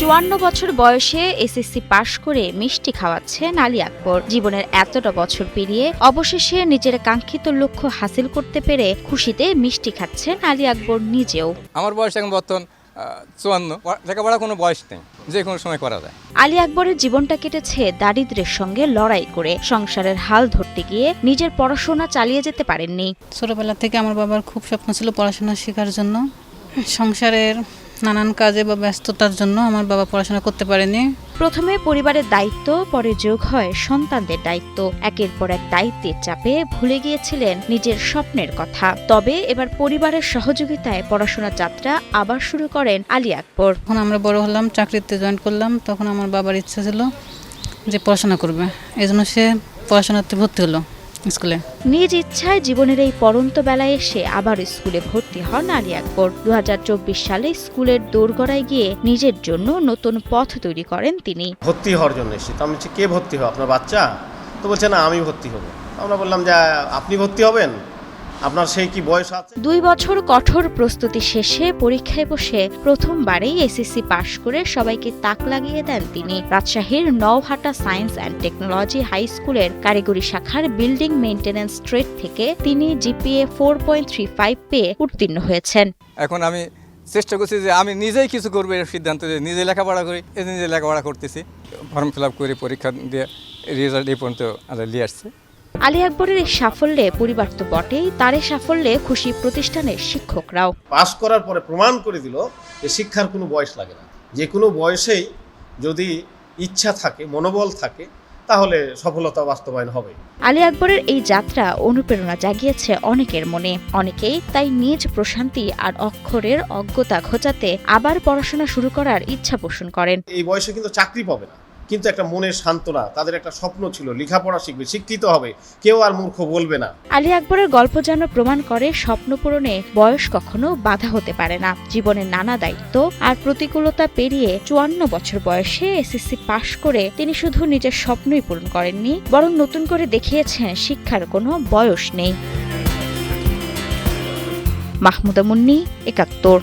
54 বছর বয়সে এসএসসি পাশ করে মিষ্টি খাওয়াচ্ছেন আলী আকবর। জীবনের এতটা বছর পেরিয়ে অবশেষে নিজের কাঙ্ক্ষিত লক্ষ্য হাসিল করতে পেরে খুশিতে মিষ্টি খাচ্ছেন আলী আকবর নিজেও। আমার বয়স এখন বর্তমান 54। লেখাপড়া কোনো বয়স নেই, যে কোনো সময় করা যায়। আলী আকবরের জীবনটা কেটেছে দারিদ্র্যের সঙ্গে লড়াই করে। সংসারের হাল ধরতে গিয়ে নিজের পড়াশোনা চালিয়ে যেতে পারেননি। ছোটবেলা থেকে আমার বাবার খুব স্বপ্ন ছিল পড়াশোনা শেখার জন্য। সংসারের নানান কাজে বা ব্যস্ততার জন্য আমার বাবা পড়াশোনা করতে পারেনি। প্রথমে পরিবারের দায়িত্ব, পরে যোগ হয় সন্তানদের দায়িত্ব। একের পর এক দায়িত্বের চাপে ভুলে গিয়েছিলেন নিজের স্বপ্নের কথা। তবে এবার পরিবারের সহযোগিতায় পড়াশোনার যাত্রা আবার শুরু করেন আলী আকবর। যখন আমরা বড় হলাম, চাকরিতে জয়েন করলাম, তখন আমার বাবার ইচ্ছা ছিল যে পড়াশোনা করবে, এই জন্য সে পড়াশোনাতে ভর্তি হলো স্কুলে। নিজ ইচ্ছায় জীবনের এই পড়ন্ত বেলায় এসে আবার স্কুলে ভর্তি হন আলী আকবর। 2024 সালে স্কুলের দোরগোড়ায় গিয়ে নিজের জন্য নতুন পথ তৈরি করেন তিনি। ভর্তি হওয়ার জন্য এসেছি। তো আমি বলছি, কে ভর্তি হবে? আপনার বাচ্চা? তো বলছে না, আমি ভর্তি হব। আমরা বললাম যে আপনি ভর্তি হবেন, আপনার সেই কি বয়স আছে? 2 বছর কঠোর প্রস্তুতি শেষে পরীক্ষায় বসে প্রথমবারেই এসএসসি পাশ করে সবাইকে তাক লাগিয়ে দেন তিনি। রাজশাহীর Nowhata science and technology high স্কুলের কারিগরি শাখার বিল্ডিং মেইনটেন্যান্স ট্রেড থেকে তিনি জিপিএ 4.35 পেয়ে উত্তীর্ণ হয়েছেন। এখন আমি চেষ্টা করছি যে আমি নিজেই কিছু করবো, এর সিদ্ধান্ত দিয়ে নিজে লেখাপড়া করি। এই নিজে লেখাপড়া করতেছি, ফর্ম ফিল আপ করে পরীক্ষা দিয়ে রেজাল্ট এই পর্যন্ত নিয়ে আসছে। আলী আকবরের এই সাফল্যে পরিবার তো বটেই, তার এই সাফল্যে খুশি প্রতিষ্ঠানের শিক্ষকরাও। পাস করার পরে প্রমাণ করে দিল যে শিক্ষার কোনো বয়স লাগে না। যে কোনো বয়সেই যদি ইচ্ছা থাকে, মনোবল থাকে, তাহলে সফলতা বাস্তবায়ন হবে। আলী আকবরের এই যাত্রা অনুপ্রেরণা জাগিয়েছে অনেকের মনে। অনেকেই তাই নিজ প্রশান্তি আর অক্ষরের অজ্ঞতা ঘোচাতে আবার পড়াশোনা শুরু করার ইচ্ছা পোষণ করেন। এই বয়সে কিন্তু চাকরি পাবে না, কিন্তু একটা মনের সান্ত্বনা। তাদের একটা স্বপ্ন ছিল, লেখাপড়া শিখবে, শিক্ষিত হবে, কেউ আর মূর্খ বলবে না। আলী আকবরের গল্প যেন প্রমাণ করে স্বপ্ন পূরণে বয়স কখনো বাধা হতে পারে না। জীবনের নানা দায়িত্ব আর প্রতিকূলতা পেরিয়ে 54 বছর বয়সে এসএসসি পাশ করে তিনি শুধু নিজের স্বপ্নই পূরণ করেননি, বরং নতুন করে দেখিয়েছেন শিক্ষার কোনো বয়স নেই। মাহমুদা মুন্নি, 71।